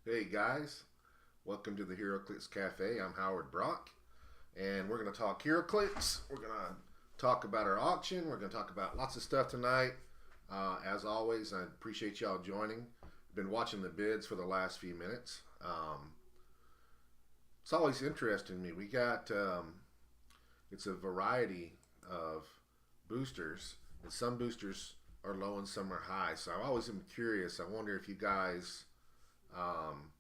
Hey guys, welcome to the HeroClix Cafe. I'm Howard Brock, and we're going to talk HeroClix. We're going to talk about our auction. We're going to talk about lots of stuff tonight. As always, I appreciate y'all joining. Been watching the bids for the last few minutes. It's always interesting to me. We got it's a variety of boosters, and some boosters are low and some are high. So I always am curious. I wonder if you guys um,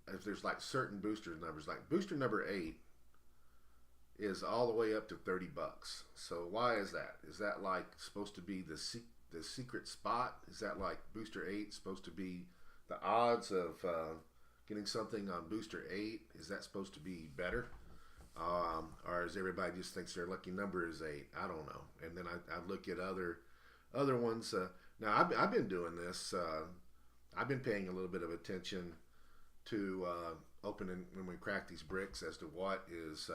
if there's like certain booster numbers, like booster number 8 is all the way up to $30. So why is that? Is that like supposed to be the secret spot? Is that like booster 8 supposed to be the odds of getting something on booster 8? Is that supposed to be better? Or is everybody just thinks their lucky number is 8? I don't know. And then I look at other ones. Now I've been doing this. I've been paying a little bit of attention to opening when we crack these bricks as to what is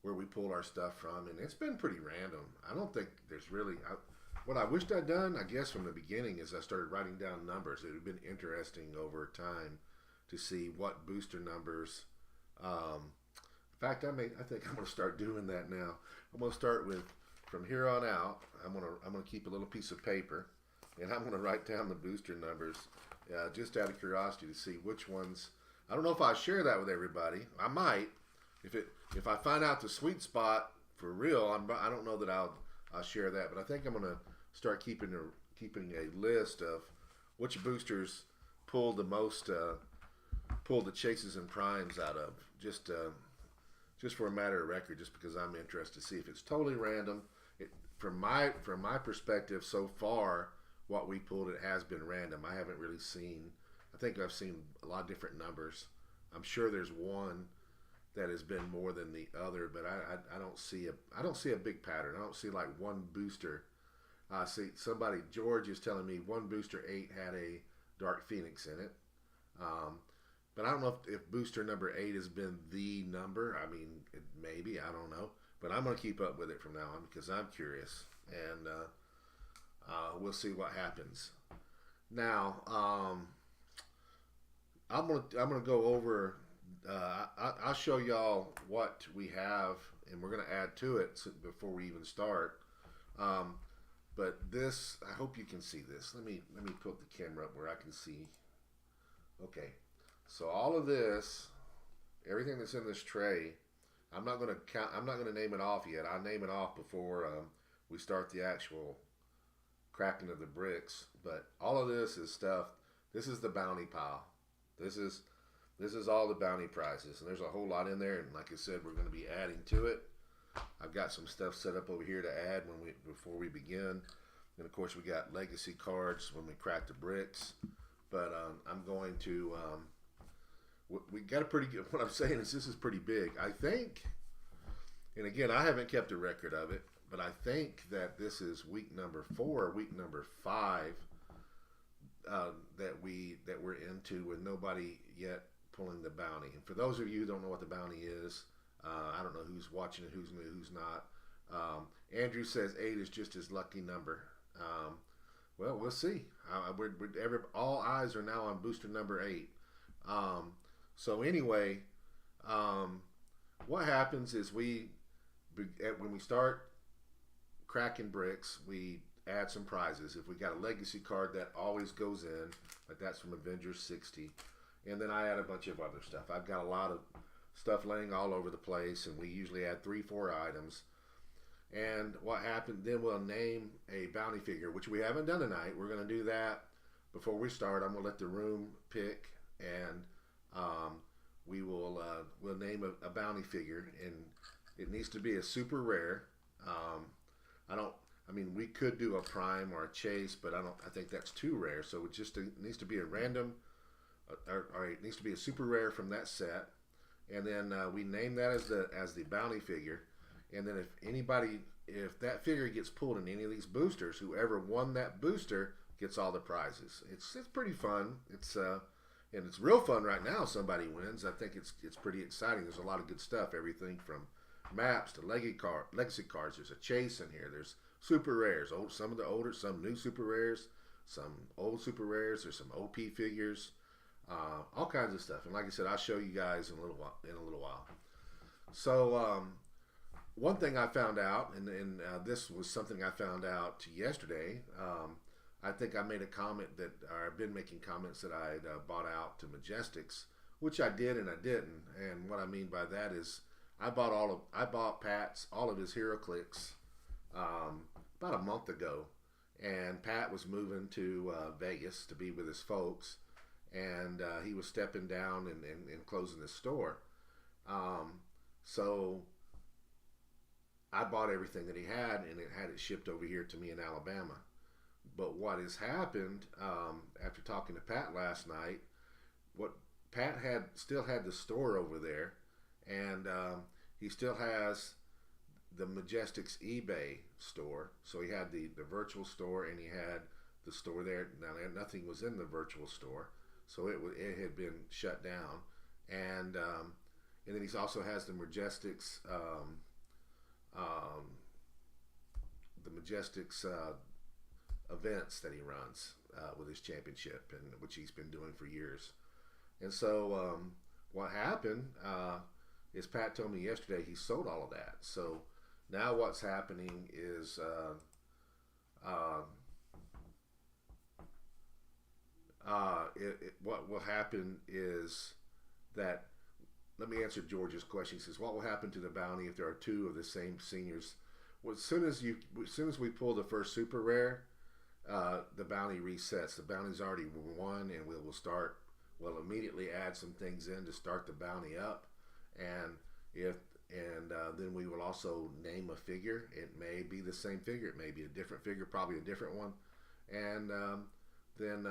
where we pull our stuff from, and it's been pretty random. I don't think there's really what I wished I'd done. I guess from the beginning is I started writing down numbers. It would have been interesting over time to see what booster numbers. In fact, I think I'm going to start doing that now. I'm going to start with from here on out. I'm going to keep a little piece of paper, and I'm going to write down the booster numbers just out of curiosity to see which ones. I don't know if I share that with everybody. I might if I find out the sweet spot for real. I don't know that I'll share that, but I think I'm gonna start keeping a list of which boosters pulled the most pulled the chases and primes out of just for a matter of record, just because I'm interested to see if it's totally random. From my perspective so far, what we pulled, it has been random. I haven't really seen. I think I've seen a lot of different numbers. I'm sure there's one that has been more than the other, but I don't see a big pattern. I don't see like one booster. I see somebody George is telling me one booster 8 had a Dark Phoenix in it. But I don't know if booster number 8 has been the number. I mean, maybe, I don't know. But I'm going to keep up with it from now on because I'm curious, and we'll see what happens. Now, I'm gonna go over. I'll show y'all what we have, and we're gonna add to it before we even start. Um, but this, I hope you can see this. Let me put the camera up where I can see. Okay, so all of this, everything that's in this tray, I'm not gonna count. I'm not gonna name it off yet. I'll name it off before we start the actual cracking of the bricks. But all of this is stuff. This is the bounty pile. This is this is all the bounty prizes, and there's a whole lot in there. And like I said, we're going to be adding to it. I've got some stuff set up over here to add before we begin. And of course, we got legacy cards when we crack the bricks. But I'm going to. We got a pretty good. What I'm saying is this is pretty big. I think, and again, I haven't kept a record of it, but I think that this is week number 4, week number 5 that we're into with nobody yet pulling the bounty. And for those of you who don't know what the bounty is, I don't know who's watching it, who's new, who's not. Andrew says 8 is just his lucky number. Well, we'll see. All eyes are now on booster number 8. So anyway, what happens is when we start cracking bricks, we add some prizes. If we got a legacy card, that always goes in, like that's from Avengers 60. And then I add a bunch of other stuff. I've got a lot of stuff laying all over the place, and we usually add 3-4 items. And what happened, then we'll name a bounty figure, which we haven't done tonight. We're going to do that before we start. I'm going to let the room pick, and we'll name a bounty figure, and it needs to be a super rare. I mean, we could do a prime or a chase, but I think that's too rare. So it needs to be a random, or it needs to be a super rare from that set, and then we name that as the bounty figure. And then if that figure gets pulled in any of these boosters, whoever won that booster gets all the prizes. It's pretty fun. And it's real fun right now. Somebody wins. I think it's pretty exciting. There's a lot of good stuff. Everything from maps to legacy cards. There's a chase in here. There's super rares. Some of the older, some new super rares, some old super rares. There's some OP figures. all kinds of stuff. And like I said, I'll show you guys in a little while. So one thing I found out, and this was something I found out yesterday. I think I made a comment that, or I've been making comments that I had bought out to Majestics, which I did and I didn't. And what I mean by that is I bought Pat's all of his HeroClix about a month ago, and Pat was moving to Vegas to be with his folks, and he was stepping down and closing his store. So I bought everything that he had, and it had it shipped over here to me in Alabama. But what has happened after talking to Pat last night? What Pat still had the store over there, and he still has the Majestics eBay store. So he had the virtual store, and he had the store there. Now nothing was in the virtual store, so it had been shut down, and then he also has the Majestics events that he runs with his championship, and which he's been doing for years. And so what happened is Pat told me yesterday he sold all of that. So now what's happening is what will happen is that, let me answer George's question. He says, what will happen to the bounty if there are two of the same seniors? Well, as soon as we pull the first super rare, the bounty resets. The bounty's already won, and we'll immediately add some things in to start the bounty up, and then we will also name a figure. It may be the same figure, it may be a different figure, probably a different one, and then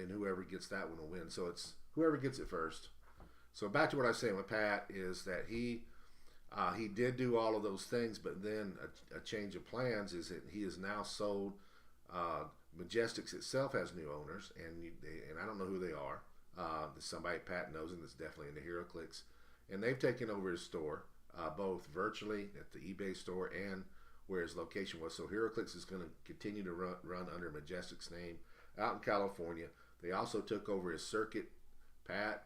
whoever gets that one will win. So it's whoever gets it first. So back to what I was saying with Pat is that he did do all of those things, but then a change of plans is that he has now sold. Majestics itself has new owners, and I don't know who they are. Somebody Pat knows, and that's definitely in the HeroClix, and they've taken over his store, both virtually at the eBay store and where his location was. So HeroClix is going to continue to run under Majestics name out in California. They also took over his circuit. Pat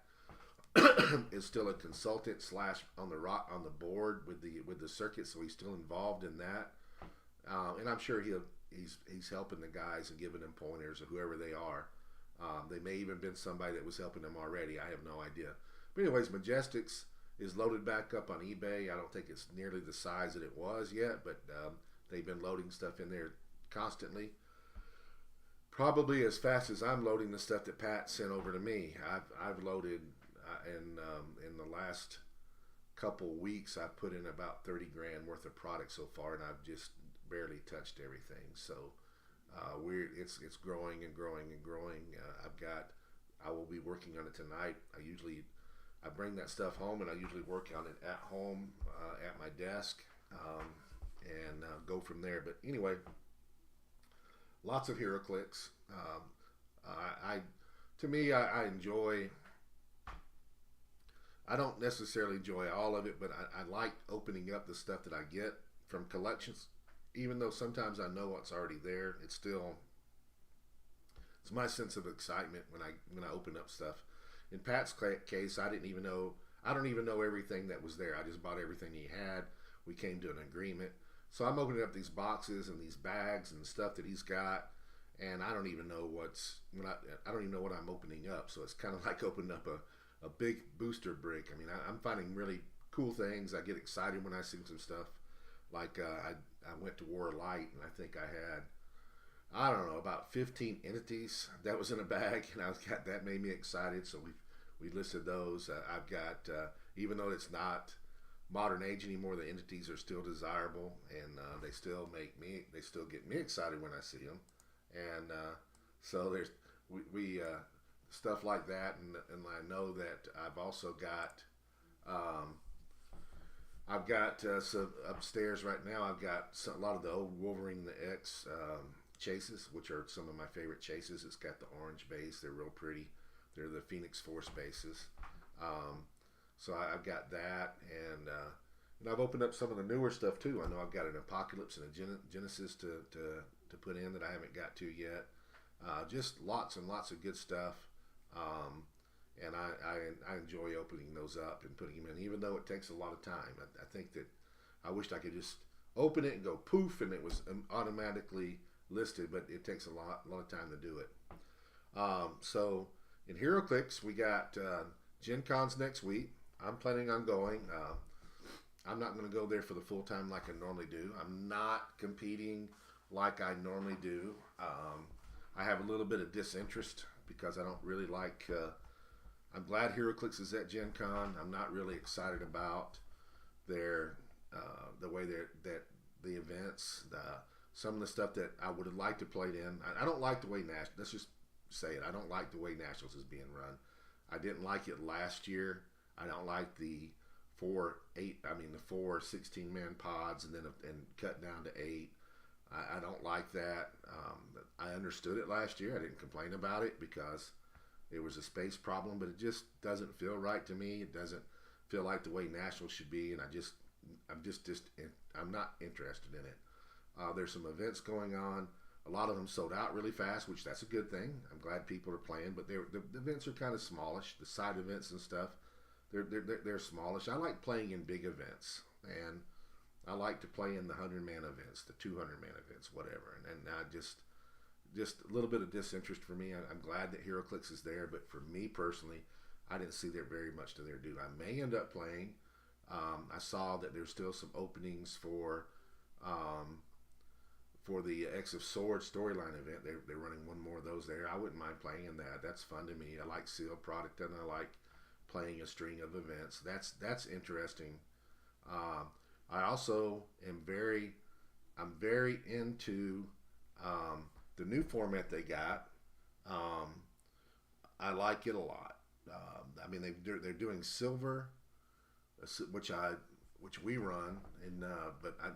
is still a consultant / on the board with the circuit, so he's still involved in that, and I'm sure he's helping the guys and giving them pointers or whoever they are. They may even been somebody that was helping them already. I have no idea. But anyways, Majestics is loaded back up on eBay. I don't think it's nearly the size that it was yet, but they've been loading stuff in there constantly. Probably as fast as I'm loading the stuff that Pat sent over to me. I've loaded in the last couple weeks. I've put in about 30 grand worth of product so far, and I've just barely touched everything. So it's growing and growing and growing. I will be working on it tonight. I bring that stuff home, and I usually work on it at home at my desk, and go from there. But anyway, lots of HeroClix. I enjoy. I don't necessarily enjoy all of it, but I like opening up the stuff that I get from collections. Even though sometimes I know what's already there, it's my sense of excitement when I open up stuff. In Pat's case, I don't even know everything that was there. I just bought everything he had. We came to an agreement. So I'm opening up these boxes and these bags and stuff that he's got, and I don't even know I don't even know what I'm opening up. So it's kind of like opening up a big booster brick. I mean, I'm finding really cool things. I get excited when I see some stuff. Like I went to War Light, and I think I had, I don't know, about 15 entities that was in a bag, and that made me excited. So we listed those. I've got, even though it's not modern age anymore, the entities are still desirable, and they still get me excited when I see them. And so there's we stuff like that, and I know that I've also got. I've got some upstairs right now. I've got a lot of the old Wolverine the X chases, which are some of my favorite chases. It's got the orange base. They're real pretty. They're the Phoenix Force bases. So I've got that, and I've opened up some of the newer stuff too. I know I've got an Apocalypse and a Genesis to put in that I haven't got to yet. Just lots and lots of good stuff. and I enjoy opening those up and putting them in, even though it takes a lot of time. I think that I wished I could just open it and go poof, and it was automatically listed, but it takes a lot of time to do it. So in HeroClix, we got Gen Cons next week. I'm planning on going. I'm not going to go there for the full time like I normally do. I'm not competing like I normally do. I have a little bit of disinterest because I don't really like. I'm glad HeroClix is at Gen Con. I'm not really excited about their the way that the events, some of the stuff that I would have liked to played in. I don't like the way Nash. Let's just say it. I don't like the way Nationals is being run. I didn't like it last year. I don't like the the 4 16-man pods and cut down to 8. I don't like that. I understood it last year. I didn't complain about it because it was a space problem, but it just doesn't feel right to me. It doesn't feel like the way Nationals should be, and I'm not interested in it. There's some events going on. A lot of them sold out really fast, which that's a good thing. I'm glad people are playing, but the events are kind of smallish. The side events and stuff, they're smallish. I like playing in big events, and I like to play in the 100-man events, the 200-man events, whatever. And I just a little bit of disinterest for me. I'm glad that HeroClix is there, but for me personally, I didn't see there very much to their do. I may end up playing. I saw that there's still some openings for the X of Swords storyline event. They're running one more of those there. I wouldn't mind playing in that. That's fun to me. I like sealed product, and I like playing a string of events. That's interesting. I also I'm very into the new format they got. I like it a lot. They're doing silver, which we run, and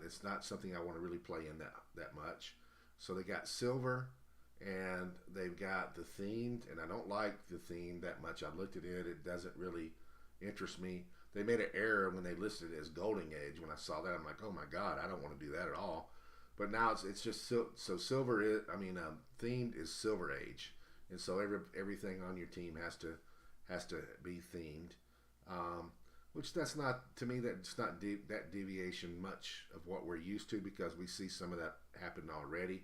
it's not something I want to really play in that much. So they got silver, and they've got the themed, and I don't like the theme that much. I looked at it; it doesn't really interest me. They made an error when they listed it as Golden Age. When I saw that, I'm like, oh my god, I don't want to do that at all. But now it's just so silver is. Themed is Silver Age, and so everything on your team has to be themed. Which that's not, to me, that's not that deviation much of what we're used to, because we see some of that happen already.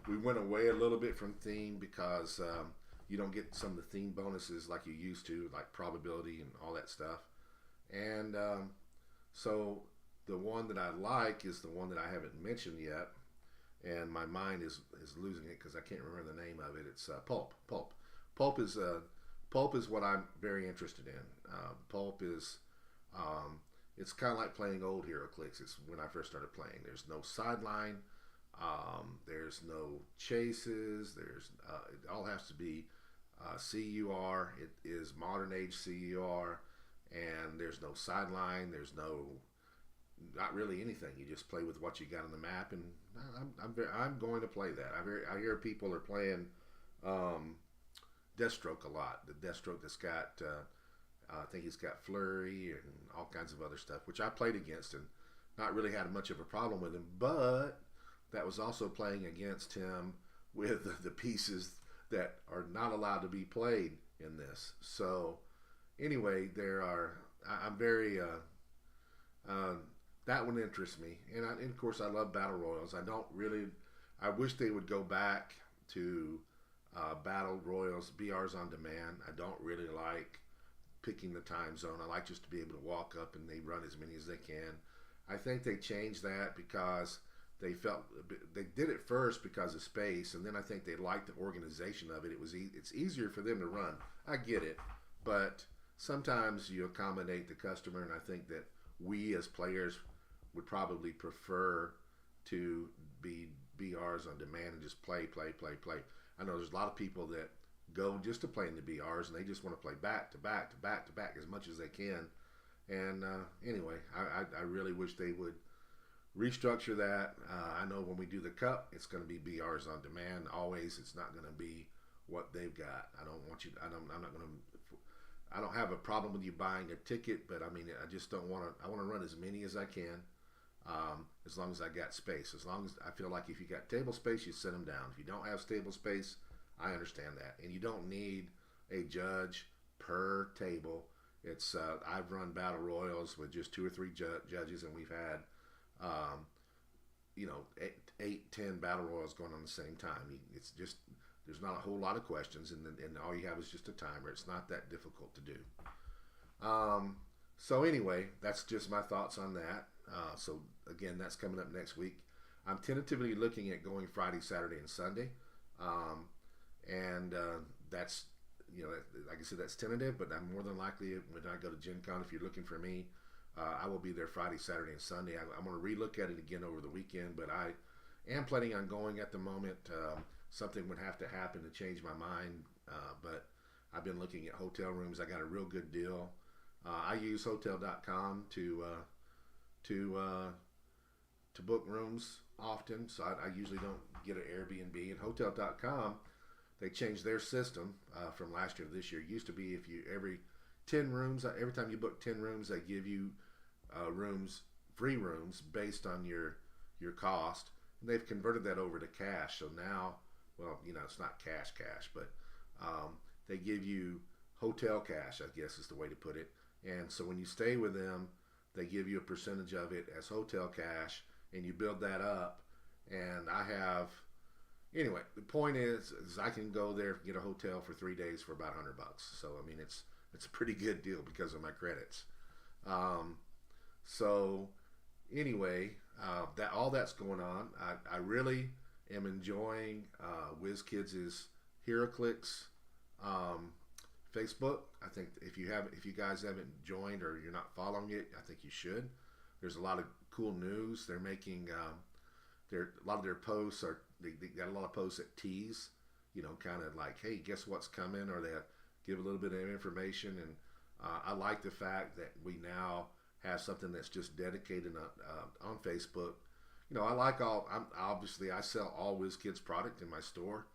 We went away a little bit from theme because you don't get some of the theme bonuses like you used to, like probability and all that stuff. And so the one that I like is the one that I haven't mentioned yet, and my mind is losing it because I can't remember the name of it. It's Pulp. Pulp is what I'm very interested in. Pulp is it's kind of like playing old HeroClix. It's when I first started playing. There's no sideline. There's no chases. It all has to be CUR. It is modern age CUR, and there's no sideline. There's not really anything. You just play with what you got on the map, and I'm going to play that. I hear people are playing Deathstroke a lot. The Deathstroke that's got I think he's got Flurry and all kinds of other stuff, which I played against and not really had much of a problem with him. But that was also playing against him with the pieces that are not allowed to be played in this. So anyway, I'm very that one interests me, and of course I love battle royals. I wish they would go back to battle royals, BRs on demand. I don't really like picking the time zone. I like just to be able to walk up and they run as many as they can. I think they changed that because they did it first because of space, and then I think they liked the organization of it. It's easier for them to run. I get it, but sometimes you accommodate the customer, and I think that we as players would probably prefer to be BRs on demand and just play. I know there's a lot of people that go just to play in the BRs, and they just want to play back to back as much as they can. And anyway, I really wish they would restructure that. I know when we do the cup, it's going to be BRs on demand always. It's not going to be what they've got. I don't have a problem with you buying a ticket, but I just don't want to. I want to run as many as I can, as long as I got space. As long as I feel like if you got table space, you set them down. If you don't have stable space, I understand that, and you don't need a judge per table. It's I've run battle royals with just two or three judges, and we've had um, eight, 10 battle royals going on the same time. It's just there's not a whole lot of questions, and all you have is just a timer. It's not that difficult to do. So anyway, that's just my thoughts on that. So again, that's coming up next week. I'm tentatively looking at going Friday, Saturday, and Sunday, and that's like I said, that's tentative. But I'm more than likely when I go to Gen Con, if you're looking for me, I will be there Friday, Saturday, and Sunday. I'm going to relook at it again over the weekend, but I am planning on going at the moment. Something would have to happen to change my mind, but I've been looking at hotel rooms. I got a real good deal. I use Hotel.com to book rooms often, so I usually don't get an Airbnb. And Hotel.com, they changed their system from last year to this year. It used to be if you every time you book 10 rooms, they give you free rooms based on your cost. And they've converted that over to cash. So now, well, it's not cash, but they give you hotel cash, I guess is the way to put it. And so when you stay with them, they give you a percentage of it as hotel cash, and you build that up. And anyway, the point is I can go there, get a hotel for 3 days for about $100. So I mean, it's a pretty good deal because of my credits. So anyway, all that's going on. I really am enjoying WizKids' HeroClix Facebook. I think if you guys haven't joined or you're not following it, I think you should. There's a lot of cool news. They're making a lot of their posts they got a lot of posts that tease, kind of like, hey, guess what's coming, or they give a little bit of information. And I like the fact that we now have something that's just dedicated on Facebook. Obviously I sell all WizKids product in my store,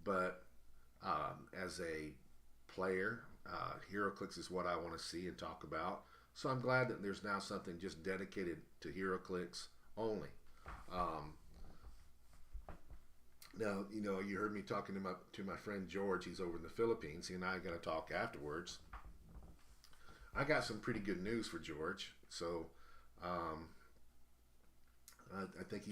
but as a player, HeroClix is what I want to see and talk about. So I'm glad that there's now something just dedicated to HeroClix only. Now, you heard me talking to my friend George. He's over in the Philippines. He and I are going to talk afterwards. I got some pretty good news for George. So I think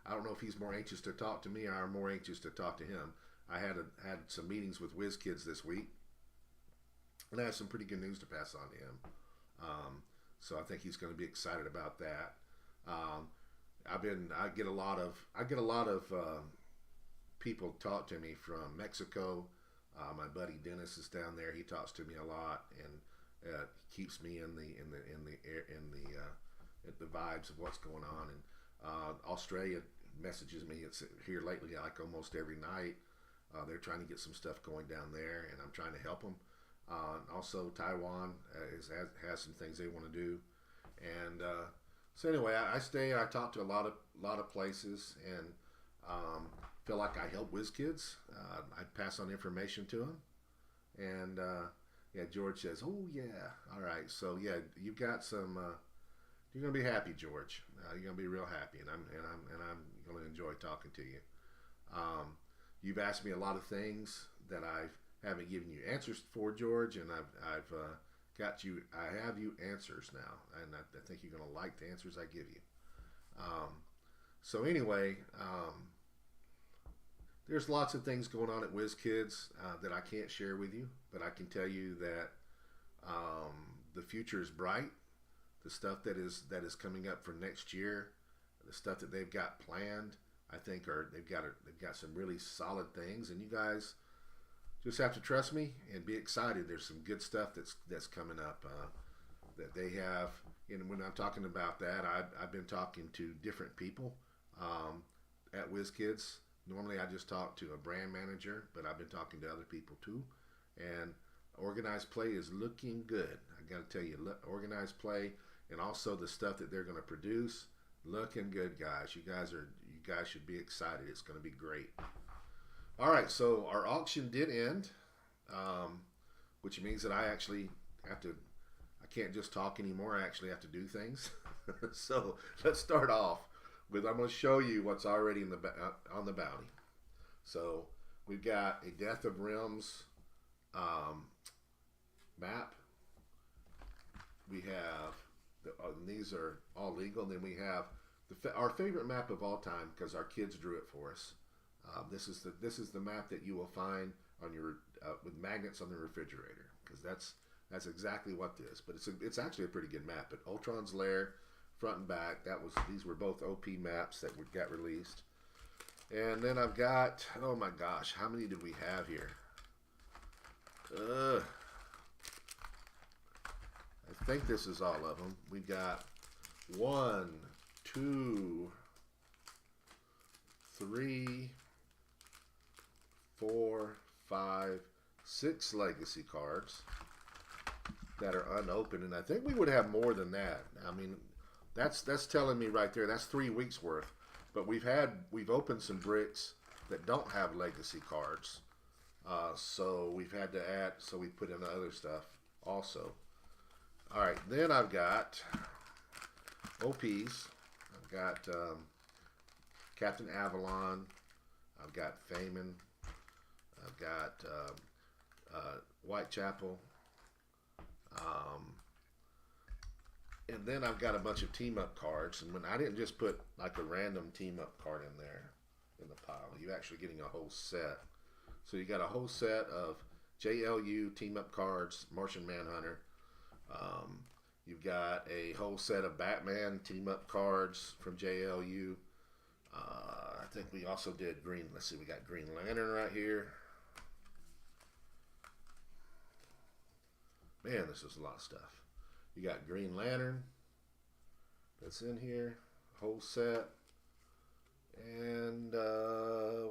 I don't know if he's more anxious to talk to me or I'm more anxious to talk to him. I had some meetings with WizKids this week, and I have some pretty good news to pass on to him. So I think he's going to be excited about that. I get a lot of people talk to me from Mexico. My buddy Dennis is down there. He talks to me a lot and keeps me in the vibes of what's going on. And Australia messages me. It's here lately, like almost every night. They're trying to get some stuff going down there, and I'm trying to help them. Also, Taiwan has some things they want to do, and so anyway, I talk to a lot of places, and feel like I help WizKids. I pass on information to them, and yeah, George says, "Oh yeah, all right." So yeah, you've got some. You're gonna be happy, George. You're gonna be real happy, and I'm gonna enjoy talking to you. You've asked me a lot of things that I haven't given you answers for, George, and I have you answers now, and I think you're gonna like the answers I give you. So anyway, there's lots of things going on at WizKids that I can't share with you, but I can tell you that the future is bright. The stuff that is coming up for next year, the stuff that they've got planned, I think they've got some really solid things, and you guys just have to trust me and be excited. There's some good stuff that's coming up that they have. And when I'm talking about that, I've been talking to different people at WizKids. Normally I just talk to a brand manager, but I've been talking to other people too. And organized play is looking good. I got to tell you, organized play and also the stuff that they're going to produce, looking good, guys. You guys should be excited. It's going to be great. All right, so our auction did end, which means that I actually I can't just talk anymore. I actually have to do things. So let's start off with, I'm going to show you what's already on the bounty. So we've got a Death of Realms map. We have these are all legal. And then we have our favorite map of all time because our kids drew it for us. This is the map that you will find on your with magnets on the refrigerator because that's exactly what this. But it's actually a pretty good map. But Ultron's Lair, front and back. These were both OP maps that got released. And then I've got, oh my gosh, how many did we have here? I think this is all of them. We got 1, 2, 3, 4, 5, 6 legacy cards that are unopened, and I think we would have more than that. I mean, that's telling me right there that's 3 weeks worth. But we've opened some bricks that don't have legacy cards, so we've had to add. So we put in other stuff also. All right, then I've got OPs. I've got Captain Avalon. I've got Feynman. I've got Whitechapel. And then I've got a bunch of team-up cards. And when I didn't just put like a random team-up card in there in the pile. You're actually getting a whole set. So you got a whole set of JLU team-up cards, Martian Manhunter. You've got a whole set of Batman team-up cards from JLU. I think we also did Green. Let's see, we got Green Lantern right here. Man, this is a lot of stuff. You got Green Lantern that's in here, whole set. And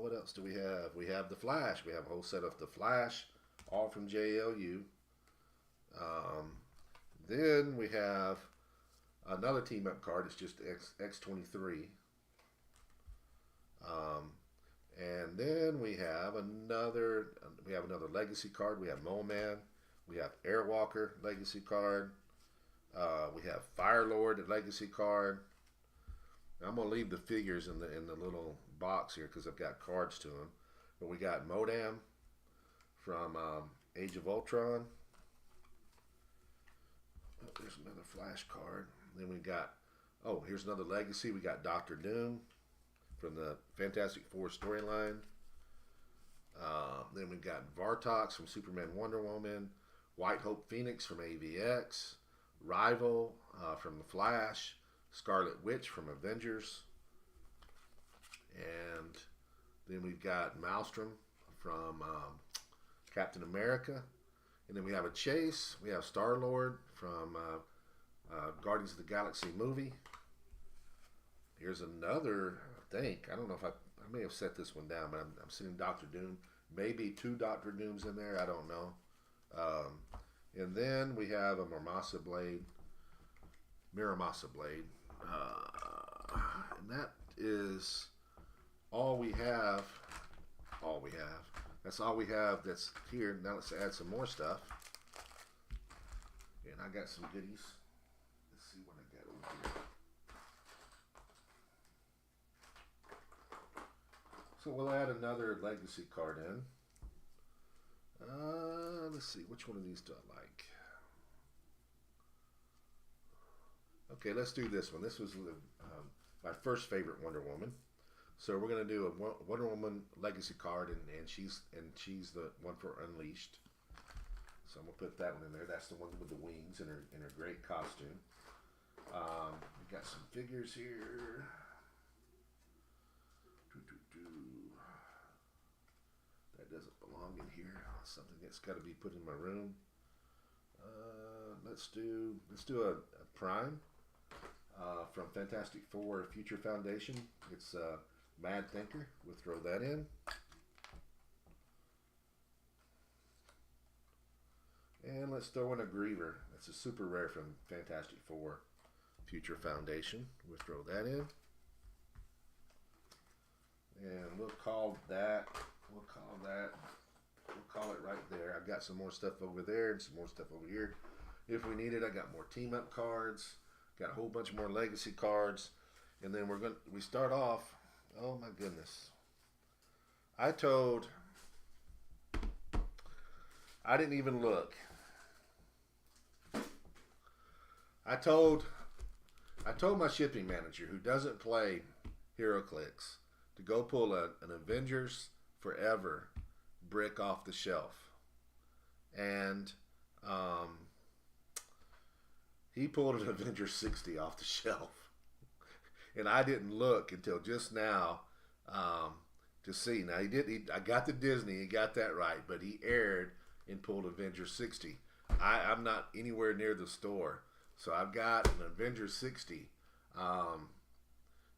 what else do we have? We have the Flash. We have a whole set of the Flash, all from JLU. Then we have another team-up card. It's just X-23. And then we have another legacy card. We have Mole Man. We have Airwalker legacy card. We have Firelord legacy card. I'm gonna leave the figures in the little box here because I've got cards to them. But we got Modam from Age of Ultron. Oh, there's another Flash card. Then we got here's another legacy. We got Doctor Doom from the Fantastic Four storyline. Then we've got Vartox from Superman Wonder Woman. White Hope Phoenix from AVX. Rival from The Flash. Scarlet Witch from Avengers. And then we've got Maelstrom from Captain America. And then we have a Chase. We have Star-Lord from Guardians of the Galaxy movie. Here's another, I think. I don't know if I may have set this one down, but I'm seeing Doctor Doom. Maybe 2 Doctor Dooms in there. I don't know. And then we have a Miramasa Blade. And that is all we have. That's all we have that's here. Now let's add some more stuff. And I got some goodies. Let's see what I got over here. So we'll add another legacy card in. Let's see, which one of these do I like? Okay, let's do this one. This was my first favorite Wonder Woman. So we're gonna do a Wonder Woman legacy card, and she's the one for Unleashed. So I'm gonna put that one in there. That's the one with the wings and her great costume. We got some figures here. That doesn't belong in here. Something that's got to be put in my room. Let's do a Prime from Fantastic Four Future Foundation. It's Mad Thinker. We'll throw that in. And let's throw in a Griever. That's a super rare from Fantastic Four Future Foundation. We'll throw that in. And we'll call it right there. I've got some more stuff over there and some more stuff over here. If we need it, I got more team-up cards. Got a whole bunch more legacy cards. And then we start off. Oh my goodness. I didn't even look. I told I told my shipping manager who doesn't play HeroClix to go pull an Avengers Forever brick off the shelf, and um, he pulled an Avengers 60 off the shelf, and I didn't look until just now to see. Now he did. I got the Disney. He got that right, but he erred and pulled Avengers 60. I'm not anywhere near the store, so I've got an Avengers 60. Um,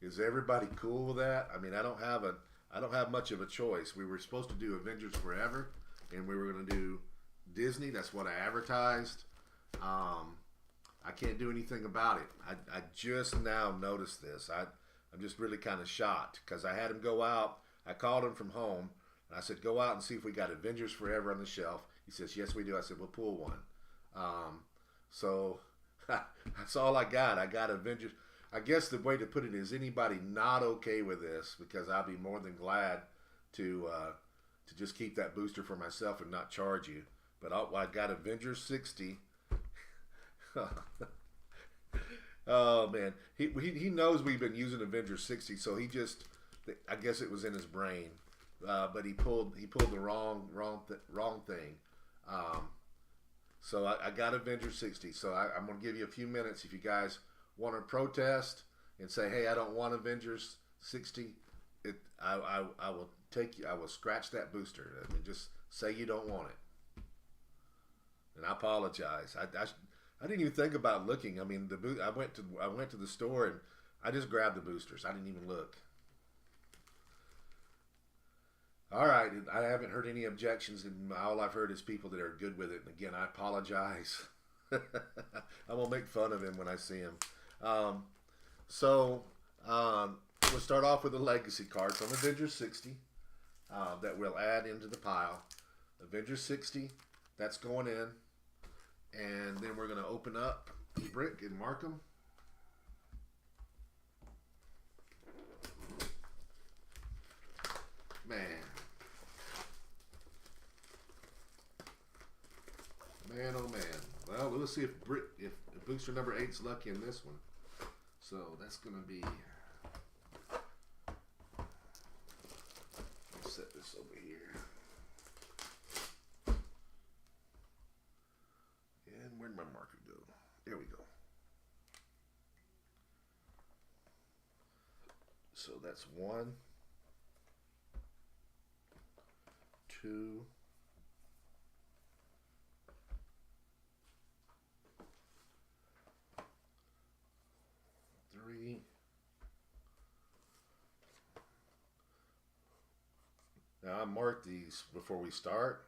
is everybody cool with that? I mean, I don't have much of a choice. We were supposed to do Avengers Forever, and we were going to do Disney. That's what I advertised. I can't do anything about it. I just now noticed this. I'm just really kind of shocked because I had him go out. I called him from home, and I said, go out and see if we got Avengers Forever on the shelf. He says, yes, we do. I said, we'll pull one. So that's all I got. I got Avengers. I guess the way to put it is anybody not okay with this, because I'll be more than glad to just keep that booster for myself and not charge you. But I got Avengers 60. Oh man, he knows we've been using Avengers 60, so he just, I guess it was in his brain, but he pulled the wrong thing. So I got Avengers 60. So I'm gonna give you a few minutes if you guys want to protest and say, hey, I don't want Avengers 60. I will take you. I will scratch that booster. I mean, just say you don't want it, and I apologize. I didn't even think about looking. I mean, I went to the store and I just grabbed the boosters. I didn't even look. All right, I haven't heard any objections, and all I've heard is people that are good with it. And again, I apologize. I'm gonna make fun of him when I see him. So we'll start off with the legacy cards from Avengers 60 that we'll add into the pile. Avengers 60, that's going in. And then we're going to open up the brick and mark them. Man. Man, oh man. Well, let's see if booster number 8's lucky in this one. So that's going to be... Let's set this over here. And where'd my marker go? There we go. So that's 1, 2, 3. Now I mark these before we start,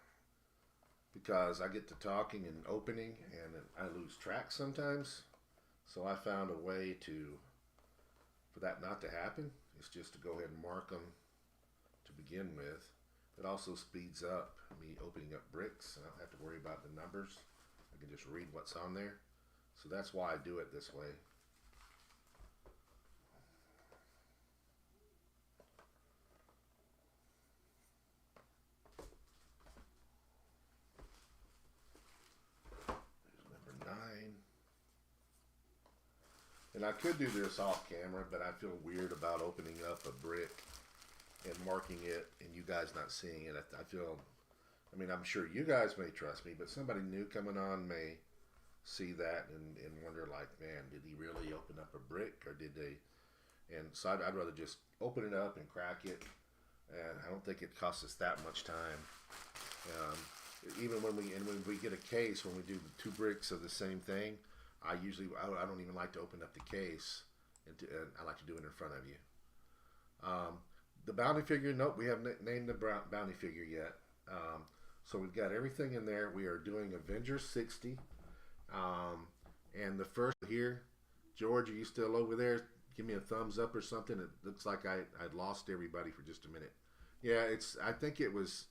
because I get to talking and opening and I lose track sometimes. So I found a way for that not to happen. It's just to go ahead and mark them to begin with. It also speeds up me opening up bricks. I don't have to worry about the numbers. I can just read what's on there. So that's why I do it this way. And I could do this off camera, but I feel weird about opening up a brick and marking it and you guys not seeing it. I mean, I'm sure you guys may trust me, but somebody new coming on may see that and wonder, like, man, did he really open up a brick, or did they? And so I'd rather just open it up and crack it, and I don't think it costs us that much time. Even when we get a case, when we do the 2 bricks of the same thing, I don't even like to open up the case, and I like to do it in front of you. The bounty figure, nope, we haven't named the bounty figure yet. So we've got everything in there. We are doing Avengers 60. And the first here, George, are you still over there? Give me a thumbs up or something. It looks like I'd lost everybody for just a minute. Yeah, I think it was